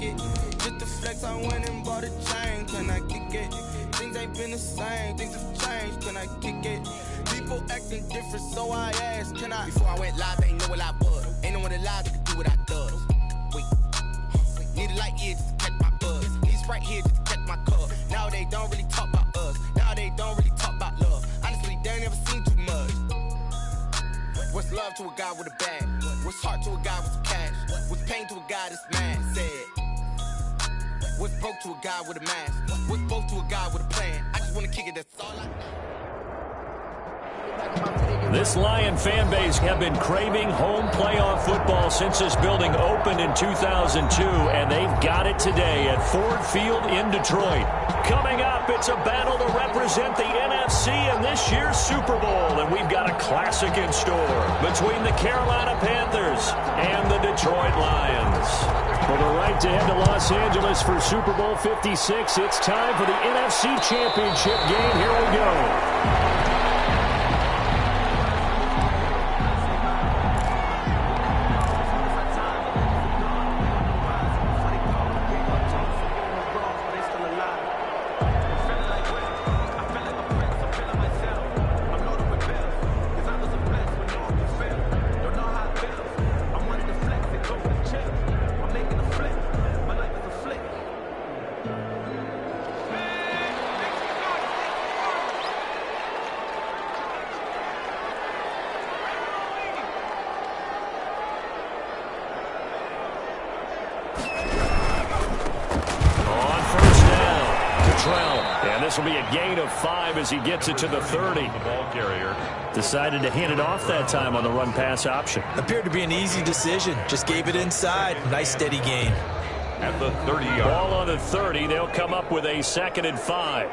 it? Just to flex, I went and bought a chain. Can I kick it? Things ain't been the same, things have changed. Can I kick it? People acting different, so I asked, can I? Before I went live, they ain't know what I was. Ain't no one alive that could do what I does. Wait, need a light here just to catch my buzz. These right here just to catch my cup. Now they don't really talk about us. Now they don't really talk about love. Honestly, they ain't never seen too much. What's love to a guy with a bag? What's heart to a guy with some cash? What's pain to a guy that's mad? Said. What's broke to a guy with a mask? What's broke to a guy with a plan? I just want to kick it, that's all I... This Lion fan base have been craving home playoff football since this building opened in 2002, and they've got it today at Ford Field in Detroit. Coming up, it's a battle to represent the NFC in this year's Super Bowl, and we've got a classic in store between the Carolina Panthers and the Detroit Lions. For the right to head to Los Angeles for Super Bowl 56, it's time for the NFC Championship game. Here we go. And this will be a gain of 5 as he gets it to the 30. The ball carrier decided to hand it off that time on the run-pass option. Appeared to be an easy decision. Just gave it inside. Nice steady gain. At the 30-yard. Ball on the 30. They'll come up with a 2nd and 5.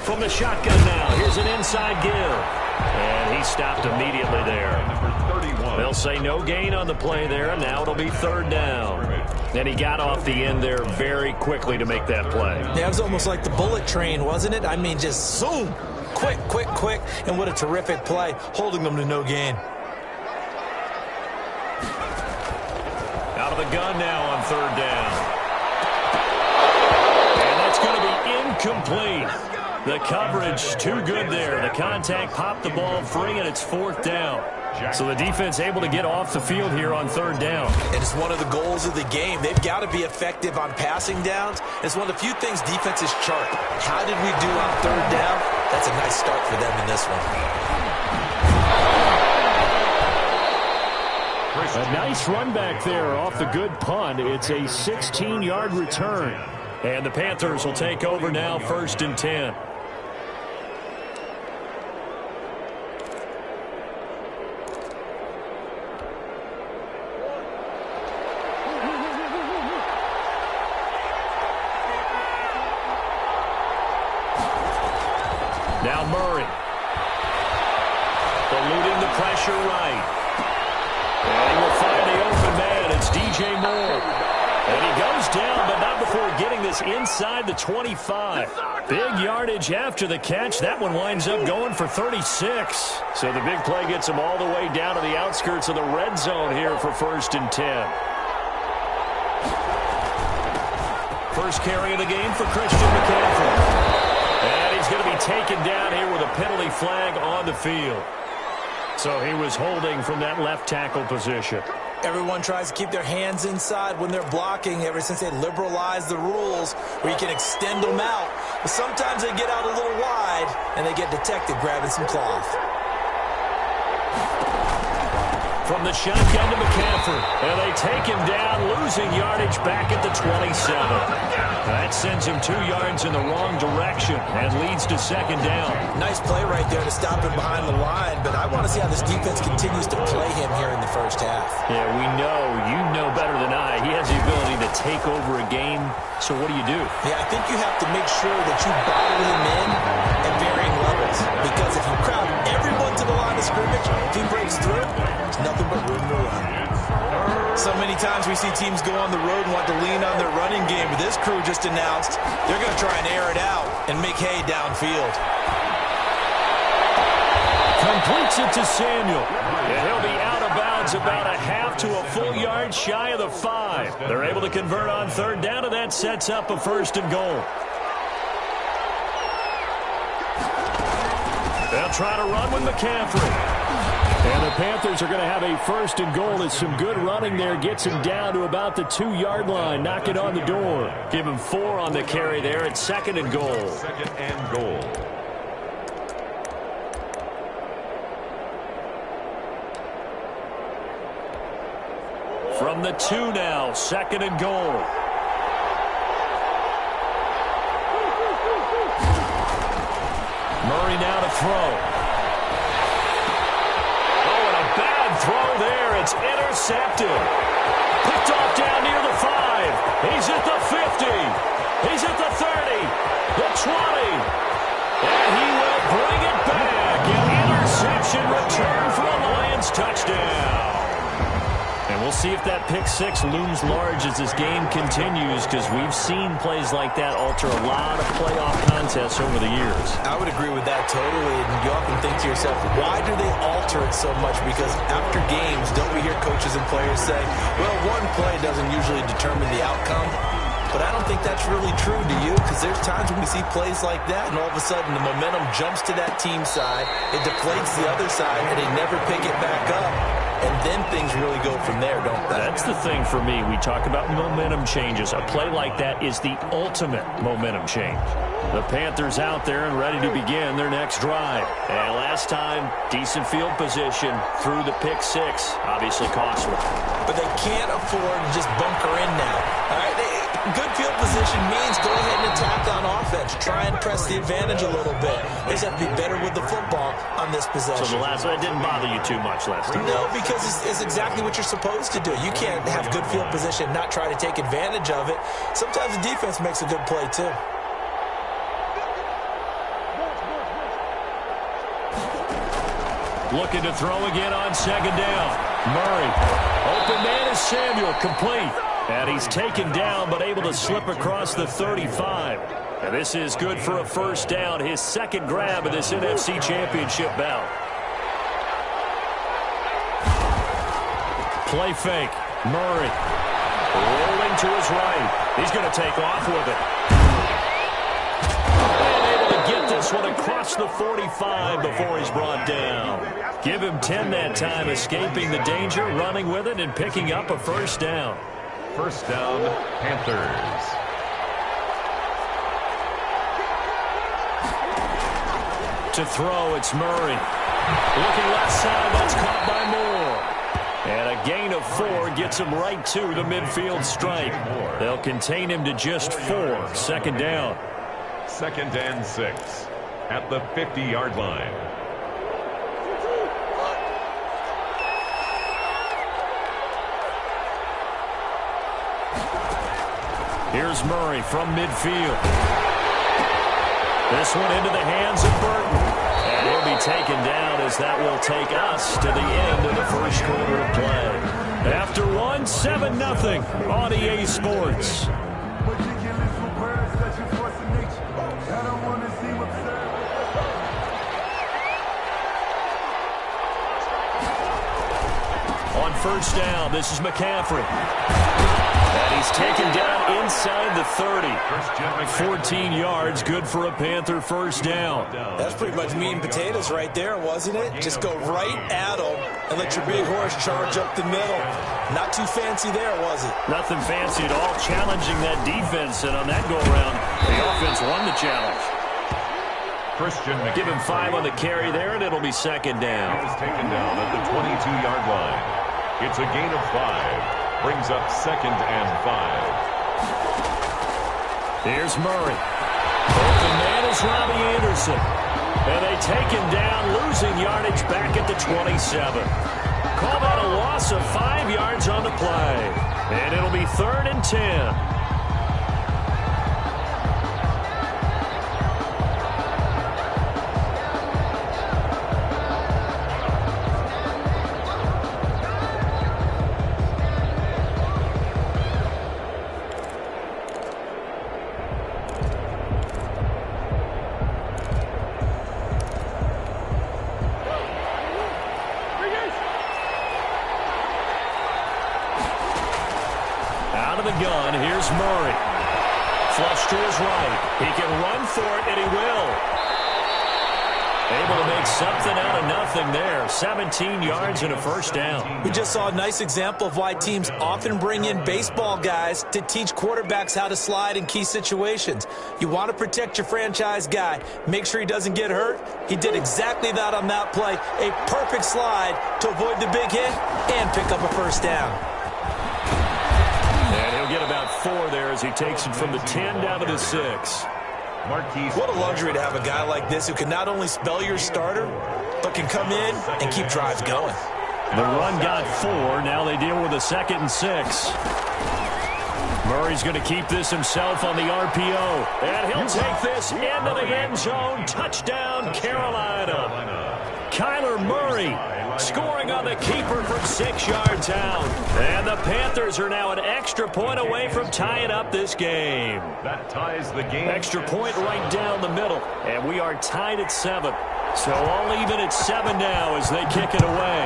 From the shotgun now. Here's an inside give. And he stopped immediately there. Number 31. They'll say no gain on the play there. Now it'll be 3rd down. And he got off the end there very quickly to make that play. Yeah, it was almost like the bullet train, wasn't it? I mean, just zoom. Quick, quick, quick. And what a terrific play, holding them to no gain. Out of the gun now on 3rd down. And that's going to be incomplete. The coverage too good there. The contact popped the ball free, and it's 4th down. So the defense able to get off the field here on 3rd down. And it's one of the goals of the game. They've got to be effective on passing downs. It's one of the few things defenses chart. How did we do on 3rd down? That's a nice start for them in this one. A nice run back there off the good punt. It's a 16-yard return. And the Panthers will take over now, 1st and 10. Now Murray. Eluding the pressure right. And he will find the open man. It's DJ Moore. And he goes down, but not before getting this inside the 25. Big yardage after the catch. That one winds up going for 36. So the big play gets him all the way down to the outskirts of the red zone here for 1st and 10. First carry of the game for Christian McCaffrey. And he's going to be taken down here with a penalty flag on the field. So he was holding from that left tackle position. Everyone tries to keep their hands inside when they're blocking ever since they liberalized the rules where you can extend them out. But sometimes they get out a little wide and they get detected grabbing some cloth. From the shotgun to McCaffrey. And they take him down, losing yardage back at the 27. That sends him 2 yards in the wrong direction and leads to 2nd down. Nice play right there to stop him behind the line, but I want to see how this defense continues to play him here in the 1st half. Yeah, you know better than I. He has the ability to take over a game, so what do you do? Yeah, I think you have to make sure that you bottle him in at varying levels, because if you crowd everyone to the line of scrimmage, if he breaks through, there's nothing but room to run. So many times we see teams go on the road and want to lean on their running game, but this crew just announced they're going to try and air it out and make hay downfield. Completes it to Samuel. And he'll be out of bounds about a half to a full yard shy of the 5. They're able to convert on third down, and that sets up a 1st and goal. They'll try to run with McCaffrey. And the Panthers are going to have a 1st and goal as some good running there gets him down to about the 2-yard line. Knock it on the door. Give him 4 on the carry there at 2nd and goal. 2nd and goal. From the 2 now, 2nd and goal. Murray now to throw. Throw there. It's intercepted. Picked off down near the 5. He's at the 50. He's at the 30. The 20. And he will bring it back. An interception return for a Lions touchdown. And we'll see if that pick 6 looms large as this game continues, because we've seen plays like that alter a lot of playoff contests over the years. I would agree with that totally. And you often think to yourself, why do they alter it so much? Because after games, don't we hear coaches and players say, well, one play doesn't usually determine the outcome. But I don't think that's really true, do you? Because there's times when we see plays like that, and all of a sudden the momentum jumps to that team side, it deflates the other side, and they never pick it back up. And then things really go from there, don't they? That's the thing for me. We talk about momentum changes. A play like that is the ultimate momentum change. The Panthers out there and ready to begin their next drive. And last time, decent field position through the pick 6. Obviously costly. But they can't afford to just bunker in now. All right, good field position means go ahead and attack on offense. Try and press the advantage a little bit. They just have to be better with the football on this possession. So the last one didn't bother you too much last time? No, because it's exactly what you're supposed to do. You can't have good field position and not try to take advantage of it. Sometimes the defense makes a good play, too. Looking to throw again on 2nd down. Murray. Open man is Samuel. Complete. And he's taken down but able to slip across the 35. And this is good for a 1st down. His 2nd grab of this NFC Championship bout. Play fake. Murray. Rolling to his right. He's going to take off with it. Get this one across the 45 before he's brought down. Give him 10 that time, escaping the danger, running with it, and picking up a 1st down. 1st down, Panthers. To throw, it's Murray. Looking left side, that's caught by Moore. And a gain of 4 gets him right to the midfield stripe. They'll contain him to just 4. 2nd down. 2nd and 6 at the 50-yard line. Here's Murray from midfield. This one into the hands of Burton. And he'll be taken down as that will take us to the end of the 1st quarter of play. After 1, 7-0 on EA Sports. On 1st down, this is McCaffrey. And he's taken down inside the 30. 14 yards, good for a Panther 1st down. That's pretty much meat and potatoes right there, wasn't it? Just go right at him and let your big horse charge up the middle. Not too fancy there, was it? Nothing fancy at all, challenging that defense. And on that go-around, the offense won the challenge. Give him 5 on the carry there, and it'll be 2nd down. He was taken down at the 22-yard line. It's a gain of 5. Brings up 2nd and 5. Here's Murray. Open man is Robbie Anderson. And they take him down, losing yardage back at the 27. Call that a loss of 5 yards on the play. And it'll be 3rd and 10. gun. Here's Murray. Flush to his right. He can run for it, and he will. Able to make something out of nothing there. 17 yards and a first down. We just saw a nice example of why teams often bring in baseball guys to teach quarterbacks how to slide in key situations. You want to protect your franchise guy. Make sure he doesn't get hurt. He did exactly that on that play. A perfect slide to avoid the big hit and pick up a first down. And he'll get about 4 there as he takes it from the 10 down to the 6. What a luxury to have a guy like this who can not only spell your starter, but can come in and keep drives going. The run got 4. Now they deal with a 2nd and 6. Murray's going to keep this himself on the RPO. And he'll take this into the end zone. Touchdown, Carolina. Kyler Murray scoring on the keeper from 6 yards out. And the Panthers are now an extra point away from tying up this game. That ties the game. Extra point right down the middle. And we are tied at 7. So all even at 7 now as they kick it away.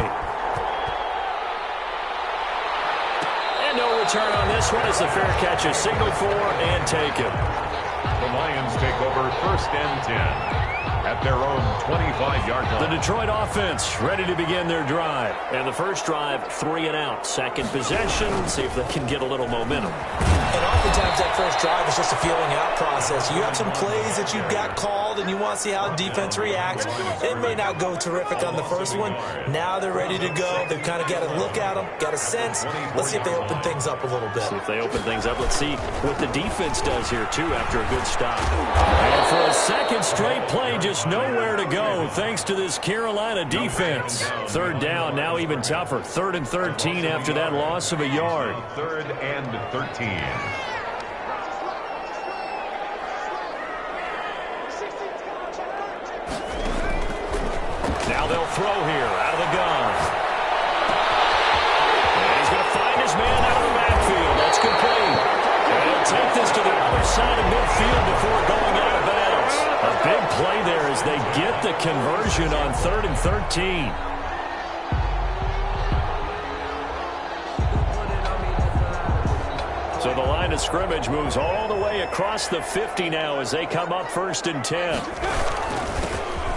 And no return on this one as the fair catch is signaled for and taken. The Lions take over 1st and 10. At their own 25-yard line. The Detroit offense ready to begin their drive. And the first drive, 3 and out. Second possession, see if they can get a little momentum. And oftentimes that first drive is just a feeling out process. You have some plays that you've got called and you want to see how the defense reacts. It may not go terrific on the first one. Now they're ready to go. They've kind of got to look at them, got a sense. Let's see if they open things up a little bit. See if they open things up. Let's see what the defense does here, too, after a good stop. And for a second straight play, just nowhere to go thanks to this Carolina defense. 3rd down, now even tougher. 3rd and 13 after that loss of a yard. 3rd and 13. Now they'll throw here out of the gun. And he's going to find his man out of the backfield. That's complete. And he'll take this to the other side of midfield before going out of bounds. A big play there as they get the conversion on 3rd and 13. So the line of scrimmage moves all the way across the 50 now as they come up 1st and 10.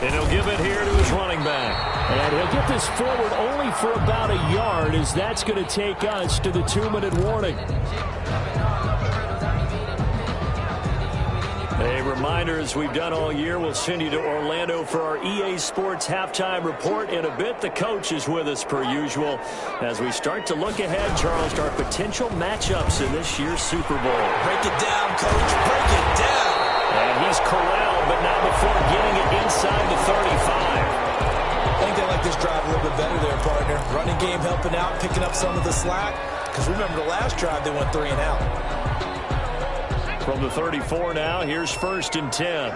And he'll give it here to his running back. And he'll get this forward only for about a yard as that's going to take us to the 2-minute warning. A reminder, as we've done all year, we'll send you to Orlando for our EA Sports halftime report. In a bit, the coach is with us per usual. As we start to look ahead, Charles, to our potential matchups in this year's Super Bowl. Break it down, Coach. Break it down. And he's corralled, but not before getting it inside the 35. I think they like this drive a little bit better there, partner. Running game helping out, picking up some of the slack. Because remember the last drive, they went 3 and out. From the 34 now, here's 1st and 10.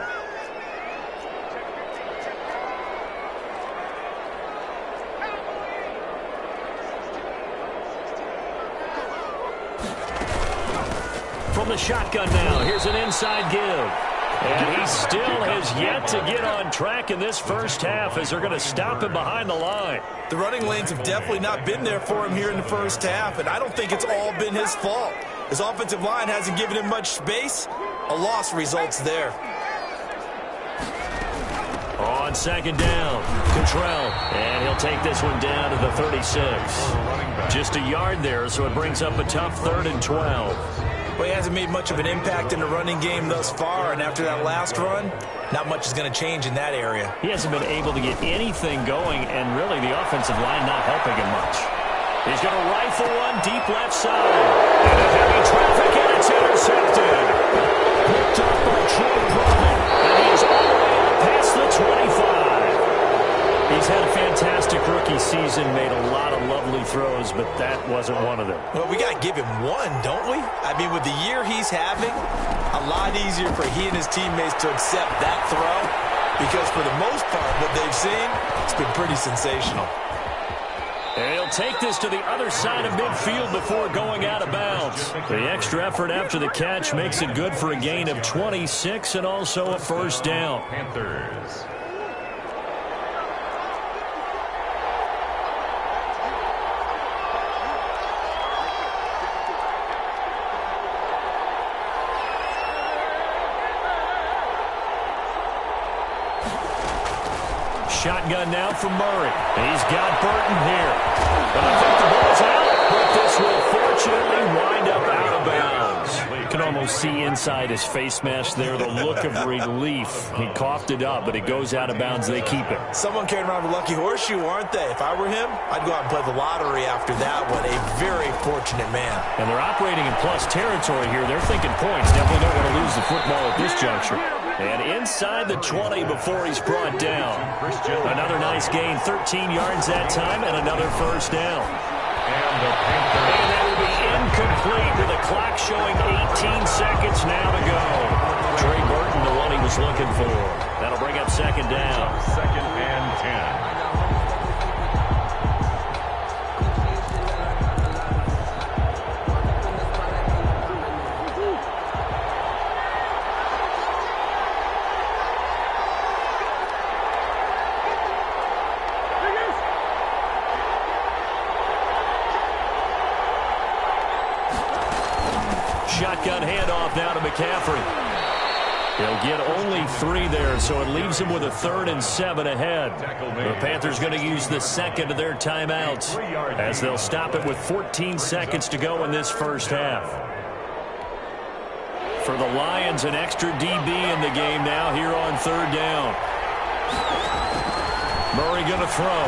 From the shotgun now, here's an inside give. And he still has yet to get on track in this first half as they're going to stop him behind the line. The running lanes have definitely not been there for him here in the first half, and I don't think it's all been his fault. His offensive line hasn't given him much space. A loss results there. On 2nd down, Cottrell. And he'll take this one down to the 36. Just a yard there, so it brings up a tough 3rd and 12. Well, he hasn't made much of an impact in the running game thus far, and after that last run, not much is going to change in that area. He hasn't been able to get anything going, and really the offensive line not helping him much. He's going to rifle one deep left side. And a heavy traffic, and it's intercepted. Picked up by Troy Pride, and he's all the way up past the 25. He's had a fantastic rookie season, made a lot of lovely throws, but that wasn't one of them. Well, we got to give him one, don't we? I mean, with the year he's having, a lot easier for he and his teammates to accept that throw because for the most part, what they've seen, it's been pretty sensational. And he'll take this to the other side of midfield before going out of bounds. The extra effort after the catch makes it good for a gain of 26 and also a first down. Panthers. Shotgun now from Murray. He's got Burton here. But I think the ball's out, but this will fortunately wind up out of bounds. You can almost see inside his face mask there the look of relief. He coughed it up, but it goes out of bounds. They keep it. Someone carrying around a lucky horseshoe, aren't they? If I were him, I'd go out and play the lottery after that one. A very fortunate man. And they're operating in plus territory here. They're thinking points. Definitely don't want to lose the football at this juncture. And inside the 20 before he's brought down. Another nice gain, 13 yards that time, and another first down. And that will be incomplete with the clock showing 18 seconds now to go. Trey Burton, the one he was looking for. That'll bring up second down. Second and 10. Shotgun handoff now to McCaffrey. He'll get only 3 there, so it leaves him with a 3rd and 7 ahead. The Panthers going to use the second of their timeouts as they'll stop it with 14 seconds to go in this first half. For the Lions, an extra DB in the game now here on 3rd down. Murray going to throw.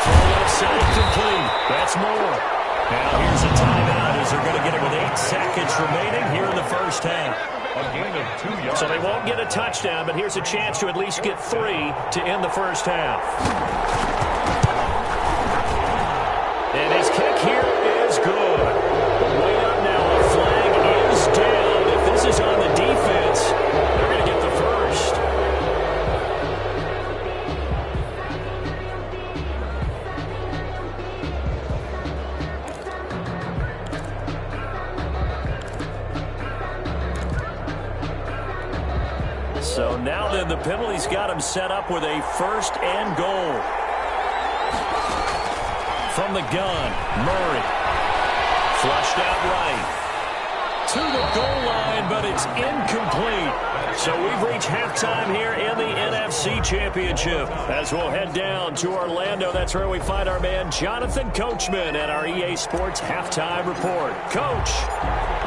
Throw left side complete. That's more. Now here's a timeout as they're going to get it with 8 seconds remaining here in the first half. A gain of 2 yards. So they won't get a touchdown, but here's a chance to at least get 3 to end the first half. And his kick here is good. Way up now, the flag is down. If this is on the defense, they're going to get the first. So now then the penalty's got him set up with a 1st and goal. From the gun, Murray. Flushed out right. To the goal line, but it's incomplete. So we've reached halftime here in the NFC Championship. As we'll head down to Orlando, that's where we find our man Jonathan Coachman at our EA Sports Halftime Report. Coach,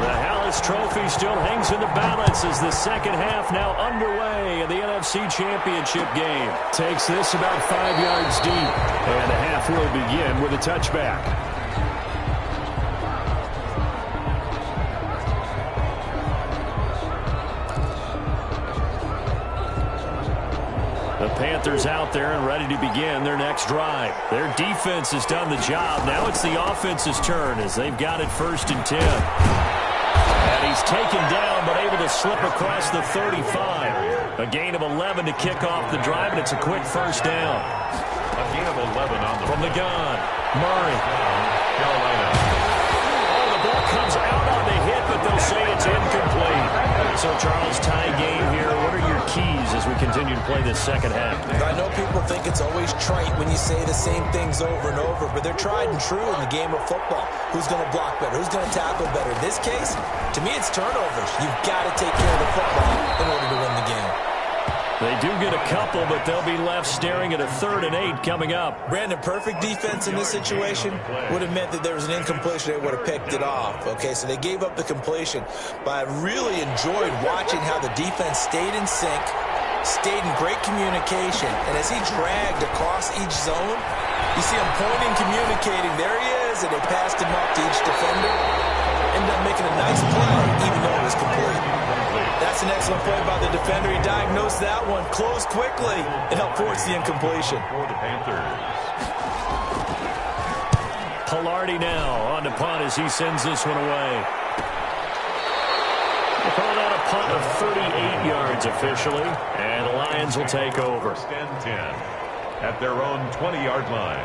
the Hallis Trophy still hangs in the balance as the second half now underway in the NFC Championship game. Takes this about 5 yards deep, and the half will begin with a touchback. The Panthers out there and ready to begin their next drive. Their defense has done the job. Now it's the offense's turn as they've got it 1st and 10. And he's taken down but able to slip across the 35. A gain of 11 to kick off the drive, and it's a quick first down. A gain of 11 on the from the gun. Murray. Carolina. Oh, the ball comes out on the hit, but they'll say it's incomplete. So, Charles, tie game here. What are your keys as we continue to play this second half? I know people think it's always trite when you say the same things over and over, but they're tried and true in the game of football. Who's going to block better? Who's going to tackle better? In this case, to me, it's turnovers. You've got to take care of the football in order to win the game. They do get a couple, but they'll be left staring at a 3rd and 8 coming up. Brandon, perfect defense in this situation would have meant that there was an incompletion. They would have picked it off. Okay, so they gave up the completion. But I really enjoyed watching how the defense stayed in sync, stayed in great communication. And as he dragged across each zone, you see him pointing, communicating. There he is, and they passed him up to each defender. Ended up making a nice play, even though it was complete. That's an excellent play by the defender. He diagnosed that one, closed quickly, and helped force the incompletion. For the Panthers. Pilardi now on to punt as he sends this one away. They call that a punt of 38 yards officially, and the Lions will take over. 1st and 10 at their own 20-yard line.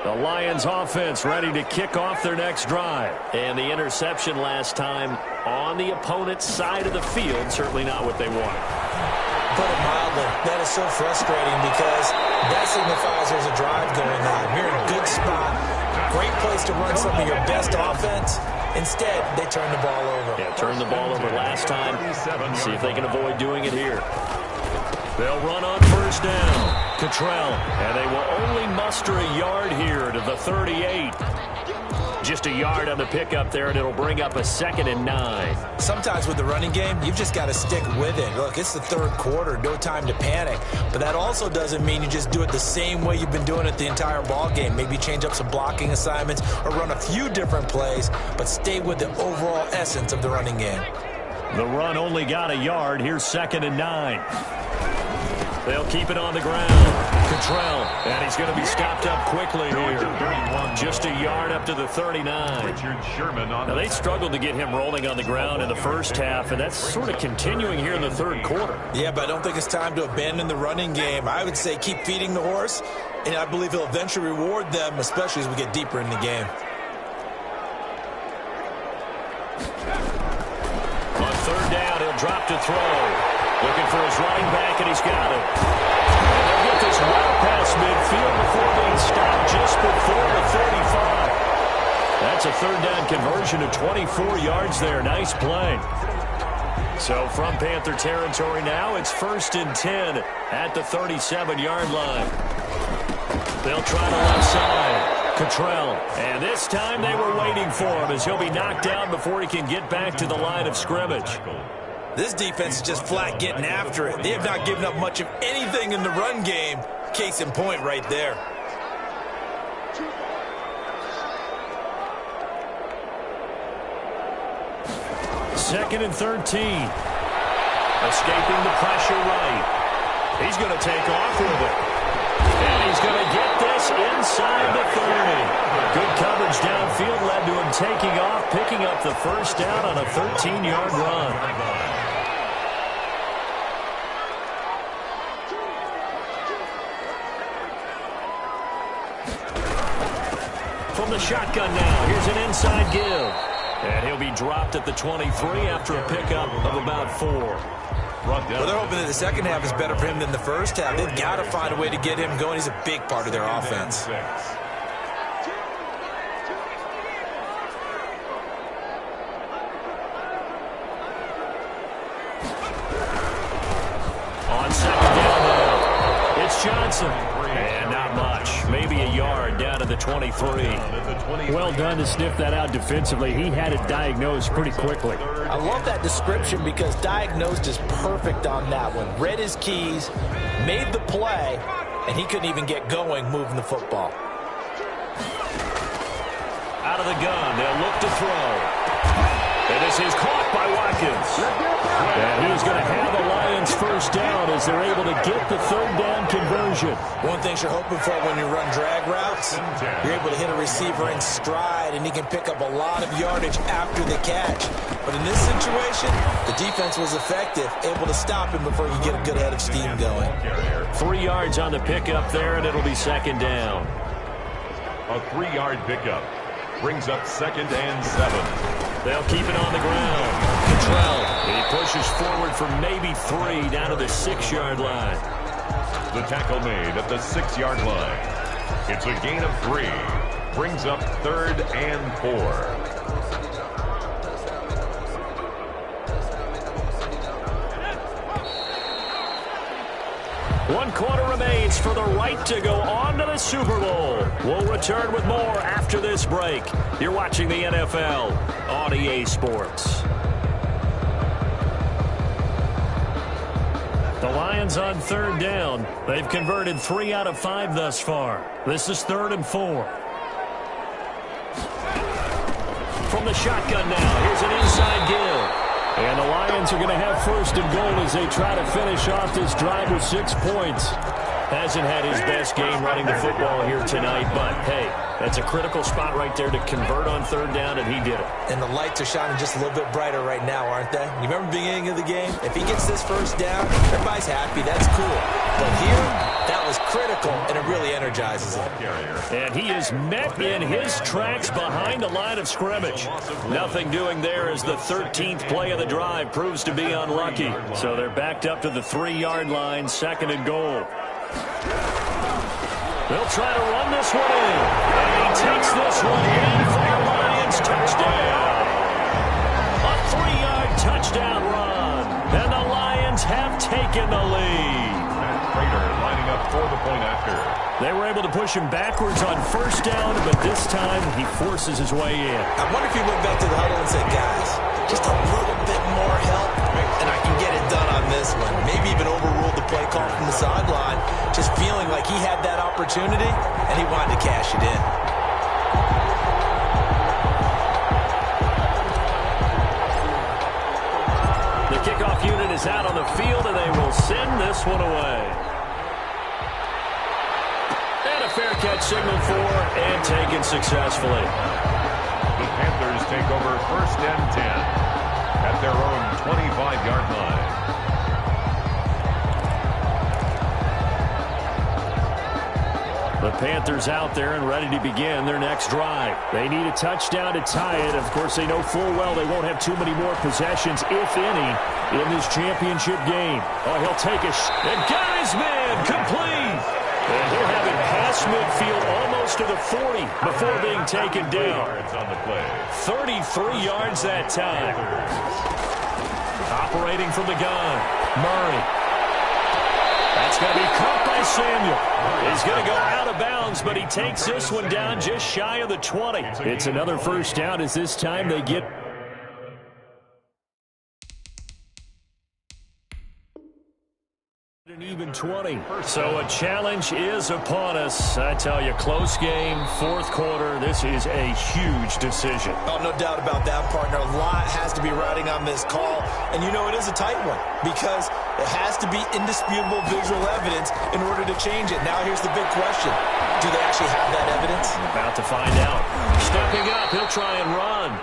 The Lions offense ready to kick off their next drive. And the interception last time on the opponent's side of the field, certainly not what they wanted. Put it mildly, that is so frustrating because that signifies there's a drive going on. You're in a good spot, great place to run some of your best offense, Instead, they turn the ball over. Yeah, turned the ball over last time. See if they can avoid doing it here. They'll run on first down. Cottrell, and they will only muster a yard here to the 38. Just a yard on the pickup there, and it'll bring up a 2nd and 9. Sometimes with the running game, you've just got to stick with it. Look, it's the third quarter, no time to panic. But that also doesn't mean you just do it the same way you've been doing it the entire ball game. Maybe change up some blocking assignments or run a few different plays, but stay with the overall essence of the running game. The run only got a yard. Here's 2nd and 9. They'll keep it on the ground. Cottrell, and he's going to be stopped up quickly here. Just a yard up to the 39. Now, they struggled to get him rolling on the ground in the first half, and that's sort of continuing here in the third quarter. Yeah, but I don't think it's time to abandon the running game. I would say keep feeding the horse, and I believe he'll eventually reward them, especially as we get deeper in the game. On third down, he'll drop to throw. Looking for his running back, and he's got it. And they'll get this route past midfield before being stopped just before the 35. That's a third down conversion of 24 yards there. Nice play. So from Panther territory now, it's 1st and 10 at the 37-yard line. They'll try the left side. Cottrell. And this time they were waiting for him as he'll be knocked down before he can get back to the line of scrimmage. This defense is just flat getting after it. They have not given up much of anything in the run game. Case in point right there. Second and 13. Escaping the pressure right. He's going to take off with it. And he's going to get this inside the 30. Good coverage downfield led to him taking off, picking up the first down on a 13-yard run. From the shotgun now, here's an inside give. And he'll be dropped at the 23 after a pickup of about 4. Well, they're hoping that the second half is better for him than the first half. They've got to find a way to get him going. He's a big part of their offense. On second down now, it's Johnson. And not much. Maybe a yard down to the 23. Well done to sniff that out defensively. He had it diagnosed pretty quickly. I love that description because diagnosed is perfect on that one. Read his keys, made the play, and he couldn't even get going moving the football. Out of the gun, they'll look to throw. And this is caught by Watkins. And he's going to have the Lions first down as they're able to get the third down conversion. One thing you're hoping for when you run drag routes, you're able to hit a receiver in stride, and he can pick up a lot of yardage after the catch. But in this situation, the defense was effective, able to stop him before you get a good head of steam going. 3 yards on the pickup there, and it'll be second down. A 3-yard pickup brings up 2nd and 7. They'll keep it on the ground. Cottrell, he pushes forward for maybe 3 down to the 6-yard line. The tackle made at the 6-yard line. It's a gain of 3. Brings up 3rd and 4. One quarter remains for the right to go on to the Super Bowl. We'll return with more after this break. You're watching the NFL on EA Sports. The Lions on third down. They've converted 3 out of 5 thus far. This is 3rd and 4. From the shotgun now, here's an inside give. And the Lions are going to have 1st and goal as they try to finish off this drive with 6 points. Hasn't had his best game running the football here tonight, but hey, that's a critical spot right there to convert on third down, and he did it. And the lights are shining just a little bit brighter right now, aren't they? You remember the beginning of the game? If he gets this first down, everybody's happy. That's cool. But here, that was critical, and it really energizes him. And he is met in his tracks behind the line of scrimmage. Nothing doing there as the 13th play of the drive proves to be unlucky. So they're backed up to the 3-yard line, 2nd and goal. They'll try to run this one in. And he takes this one in for a Lions touchdown. touchdown run. And the Lions have taken the lead. And Prater lining up for the point after. They were able to push him backwards on first down, but this time he forces his way in. I wonder if he went back to the huddle and said, guys, just a little bit more help, and I can get it done on this one. Maybe even overruled the play call from the sideline, just feeling like he had that opportunity, and he wanted to cash it in. The kickoff unit is out on the field, and they will send this one away. And a fair catch signaled for and taken successfully. The Panthers take over 1st and 10 at their own 25-yard line. The Panthers out there and ready to begin their next drive. They need a touchdown to tie it. Of course, they know full well they won't have too many more possessions, if any, in this championship game. Oh, he'll take a and got his man complete. And he'll have it past midfield almost to the 40 before being taken down. On the play. 33 yards that time. Operating from the gun, Murray. That's going to be caught by Samuel. He's going to go out of bounds, but he takes this one down just shy of the 20. It's another first down as this time they get an even 20. So a challenge is upon us. I tell you, close game, 4th quarter. This is a huge decision. Oh, no doubt about that, partner. A lot has to be riding on this call. And you know it is a tight one because it has to be indisputable visual evidence in order to change it. Now here's the big question. Do they actually have that evidence? About to find out. Stepping up, he'll try and run.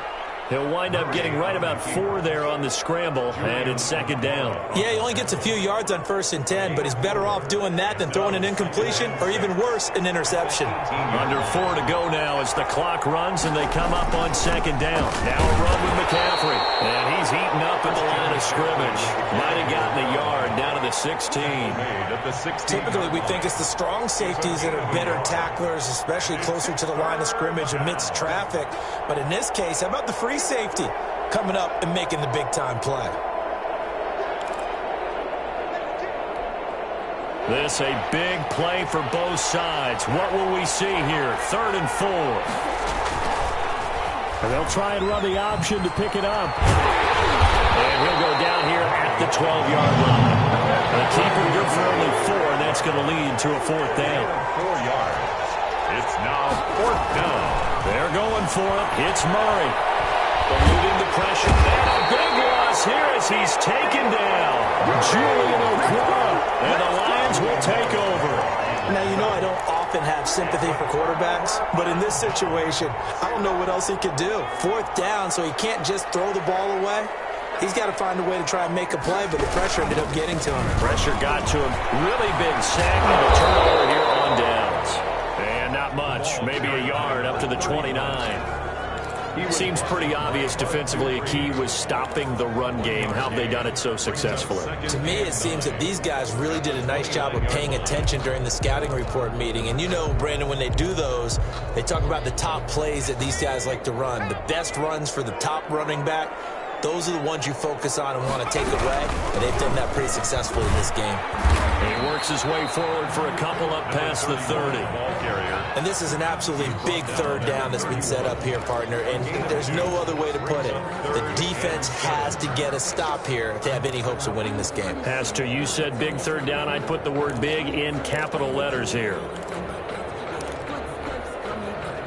He'll wind up getting right about 4 there on the scramble, and it's 2nd down. Yeah, he only gets a few yards on 1st and 10, but he's better off doing that than throwing an incompletion or even worse, an interception. Under 4 to go now as the clock runs and they come up on 2nd down. Now a run with McCaffrey, and he's eaten up at the line of scrimmage. Might have gotten a yard down to the 16. Typically, we think it's the strong safeties that are better tacklers, especially closer to the line of scrimmage amidst traffic. But in this case, how about the free safety coming up and making the big-time play? This a big play for both sides. What will we see here? 3rd and 4. And they'll try and run the option to pick it up. And he'll go down here at the 12-yard line. The keeper good for only 4, and that's going to lead to a 4th down. 4 yards. It's now 4th down. They're going for it. It's Murray. Eluding the pressure. And a big loss here as he's taken down. Julian Okwara. And the Lions will take over. Now, you know I don't often have sympathy for quarterbacks, but in this situation, I don't know what else he could do. 4th down, so he can't just throw the ball away. He's got to find a way to try and make a play, but the pressure ended up getting to him. Pressure got to him. Really big sack and a turnover here on downs. And not much. Maybe a yard up to the 29. Seems pretty obvious defensively a key was stopping the run game. How have they done it so successfully? To me, it seems that these guys really did a nice job of paying attention during the scouting report meeting. And you know, Brandon, when they do those, they talk about the top plays that these guys like to run. The best runs for the top running back. Those are the ones you focus on and want to take away, and they've done that pretty successfully in this game. He works his way forward for a couple up past the 30. And this is an absolutely big 3rd down that's been set up here, partner, and there's no other way to put it. The defense has to get a stop here to have any hopes of winning this game. Pastor, you said big 3rd down. I'd put the word big in capital letters here.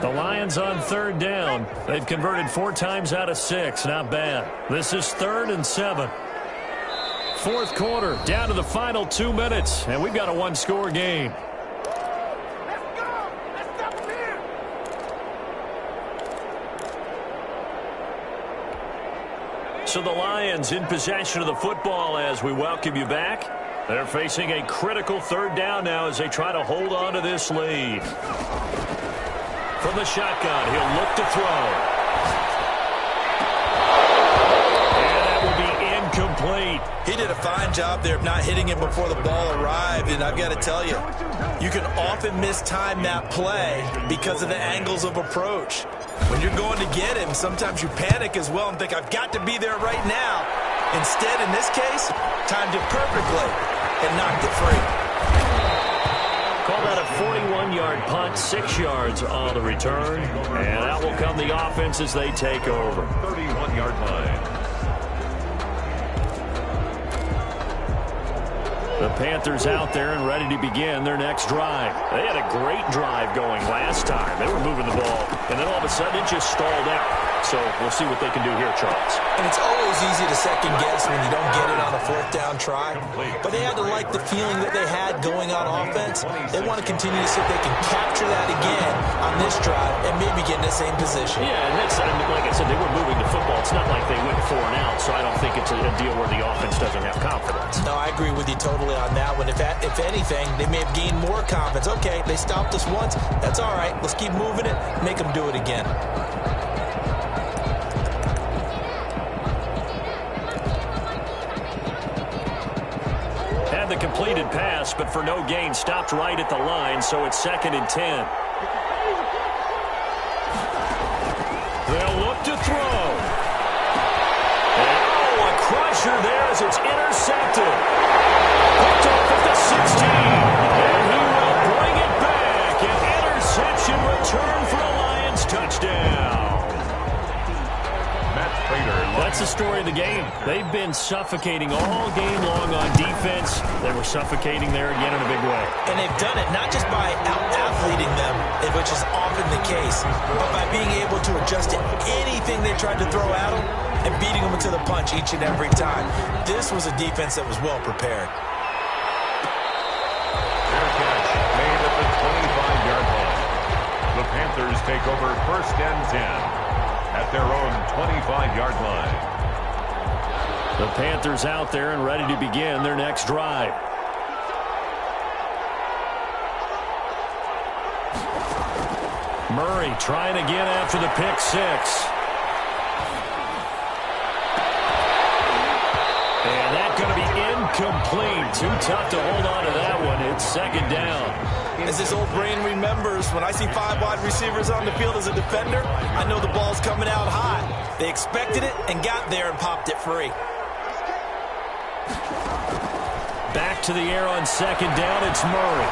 The Lions on 3rd down. They've converted 4 times out of 6. Not bad. This is 3rd and 7. 4th quarter, down to the final 2 minutes, and we've got a 1-score game. Let's go! Let's stop him here! So the Lions in possession of the football as we welcome you back. They're facing a critical 3rd down now as they try to hold on to this lead. From the shotgun, he'll look to throw. And that will be incomplete. He did a fine job there of not hitting him before the ball arrived, and I've got to tell you, you can often mistime that play because of the angles of approach. When you're going to get him, sometimes you panic as well and think, I've got to be there right now. Instead, in this case, timed it perfectly and knocked it free. Call that a 41-yard punt, 6 yards on the return. And that will come the offense as they take over. 31-yard line. The Panthers out there and ready to begin their next drive. They had a great drive going last time. They were moving the ball, and then all of a sudden it just stalled out. So we'll see what they can do here, Charles. And it's always easy to second guess when you don't get it on a fourth down try. But they had to like the feeling that they had going on offense. They want to continue to see if they can capture that again on this drive and maybe get in the same position. Yeah, and that's, like I said, they were moving the football. It's not like they went 4 and out, so I don't think it's a deal where the offense doesn't have confidence. No, I agree with you totally on that one. If anything, they may have gained more confidence. Okay, they stopped us once. That's all right. Let's keep moving it. Make them do it again. Had the completed pass, but for no gain, stopped right at the line, so it's 2nd and 10. They'll look to throw. Oh, a crusher there as it's intercepted. Picked off at the 16. And he will bring it back. An interception return for a Lions touchdown. That's the story of the game. They've been suffocating all game long on defense. They were suffocating there again in a big way. And they've done it not just by out-athleting them, which is often the case, but by being able to adjust to anything they tried to throw at them and beating them to the punch each and every time. This was a defense that was well prepared. Fair catch made at the 25-yard line. The Panthers take over 1st and 10. At their own 25-yard line. The Panthers out there and ready to begin their next drive. Murray trying again after the pick 6. And that's going to be incomplete. Too tough to hold on to that one. It's 2nd down. As this old brain remembers, when I see 5 wide receivers on the field as a defender, I know the ball's coming out high. They expected it and got there and popped it free. Back to the air on 2nd down, it's Murray.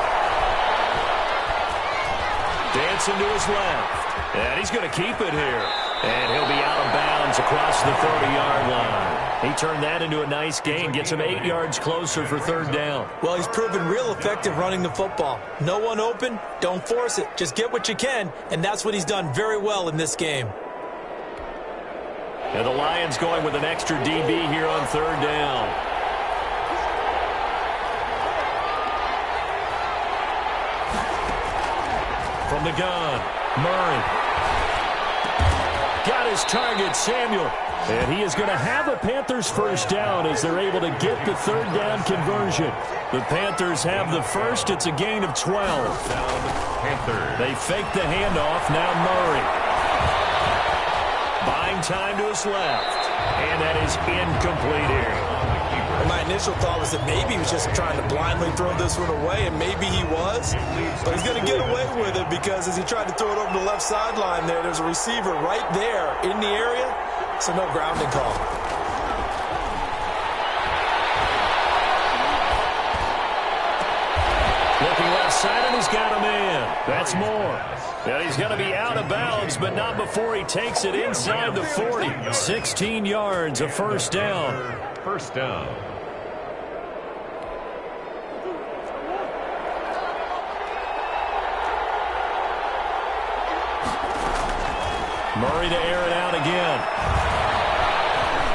Dancing to his left. And he's going to keep it here. And he'll be out of bounds across the 30-yard line. He turned that into a nice gain, gets him 8 yards closer for 3rd down. Well, he's proven real effective running the football. No one open, don't force it. Just get what you can, and that's what he's done very well in this game. And the Lions going with an extra DB here on 3rd down. From the gun, Murray. Got his target, Samuel. And he is going to have a Panthers 1st down as they're able to get the 3rd down conversion. The Panthers have the first. It's a gain of 12. Panthers. They fake the handoff. Now Murray. Buying time to his left. And that is incomplete here. My initial thought was that maybe he was just trying to blindly throw this one away, and maybe he was. But he's going to get away with it because as he tried to throw it over the left sideline there's a receiver right there in the area, so no grounding call. Looking left side, and he's got him in. That's more. And he's going to be out of bounds, but not before he takes it inside the 40. 16 yards, a 1st down. 1st down. Murray to air it out again.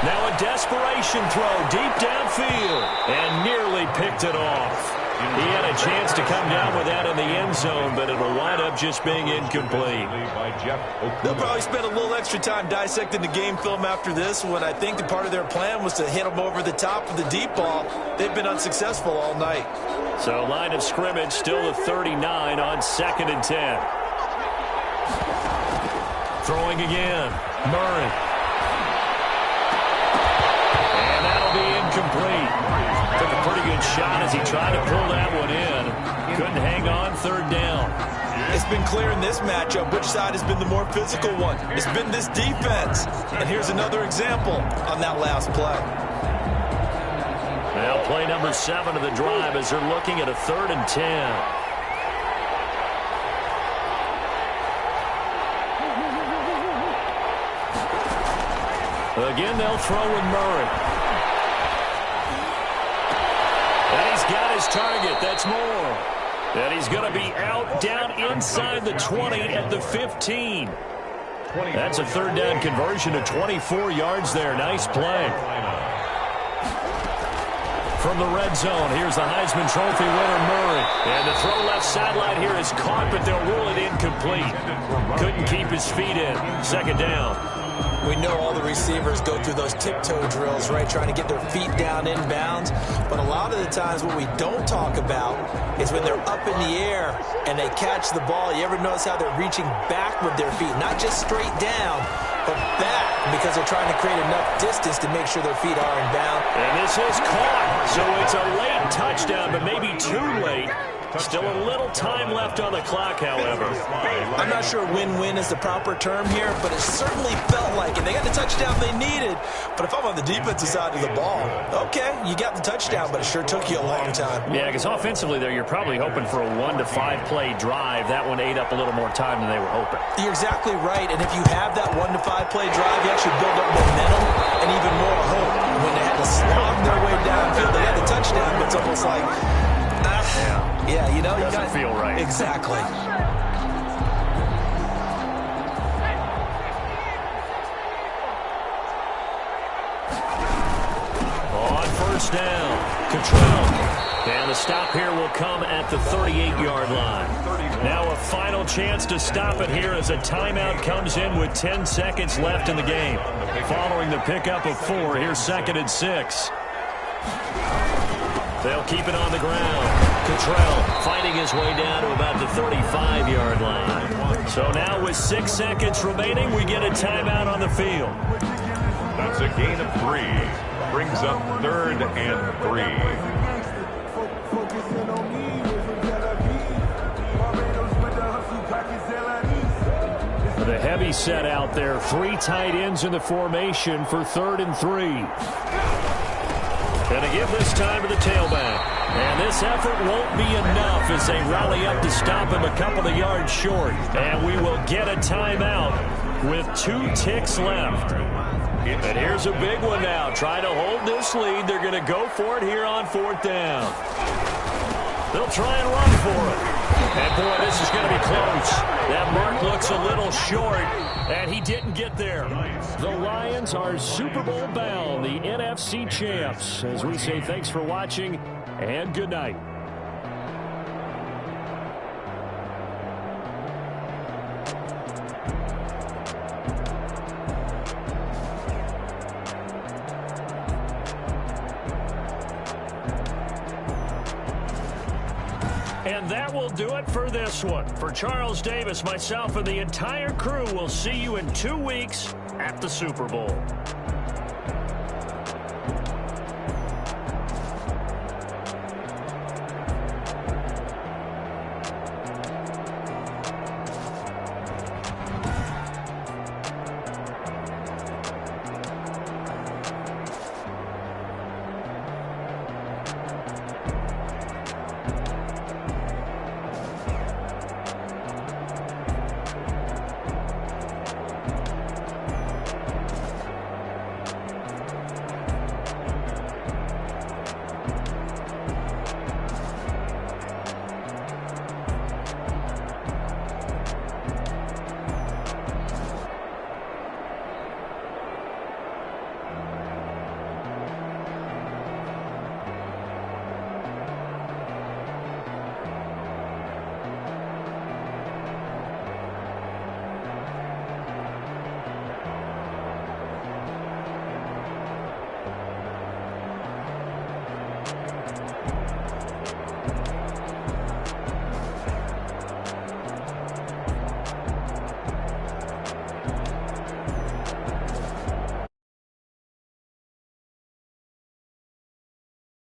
Now a desperation throw deep downfield and nearly picked it off. He had a chance to come down with that in the end zone, but it'll wind up just being incomplete. They'll probably spend a little extra time dissecting the game film after this when I think that part of their plan was to hit them over the top of the deep ball. They've been unsuccessful all night. So line of scrimmage still the 39 on 2nd and 10. Throwing again. Murray. And that'll be incomplete. Took a pretty good shot as he tried to pull that one in. Couldn't hang on, 3rd down. It's been clear in this matchup which side has been the more physical one. It's been this defense. And here's another example on that last play. Play number 7 of the drive as they're looking at a 3rd and 10. Again, they'll throw with Murray. And he's got his target. That's Moore. And he's going to be out down inside the 20 at the 15. That's a 3rd down conversion to 24 yards there. Nice play. From the red zone, here's the Heisman Trophy winner, Murray. And the throw left sideline here is caught, but they'll rule it incomplete. Couldn't keep his feet in. 2nd down. We know all the receivers go through those tiptoe drills, right, trying to get their feet down inbounds. But a lot of the times what we don't talk about is when they're up in the air and they catch the ball. You ever notice how they're reaching back with their feet? Not just straight down, but back, because they're trying to create enough distance to make sure their feet are in bounds. And this is caught. So it's a late touchdown, but maybe too late. Still a little time left on the clock, however. I'm not sure win-win is the proper term here, but it certainly felt like it. They got the touchdown they needed, but if I'm on the defensive side of the ball, okay, you got the touchdown, but it sure took you a long time. Yeah, because offensively there, you're probably hoping for a 1 to 5 play drive. That one ate up a little more time than they were hoping. You're exactly right, and if you have that 1 to 5 play drive, you actually build up momentum and even more hope. When they had to slog their way downfield, they had the touchdown, but it's almost like, yeah, you know, you doesn't feel right. Exactly. On 1st down, Cottrell. And the stop here will come at the 38-yard line. Now a final chance to stop it here as a timeout comes in with 10 seconds left in the game. Following the pickup of 4, here's 2nd and 6. They'll keep it on the ground. Cottrell fighting his way down to about the 35-yard line. So now with 6 seconds remaining, we get a timeout on the field. That's a gain of 3. Brings up 3rd and 3. The heavy set out there. 3 tight ends in the formation for 3rd and 3. Going to give this time to the tailback. And this effort won't be enough as they rally up to stop him a couple of yards short. And we will get a timeout with 2 ticks left. And here's a big one now. Trying to hold this lead. They're going to go for it here on 4th down. They'll try and run for it. And, boy, this is going to be close. That mark looks a little short, and he didn't get there. The Lions are Super Bowl bound, the NFC champs. As we say thanks for watching, and good night. And that will do it for this one. For Charles Davis, myself, and the entire crew, we'll see you in 2 weeks at the Super Bowl.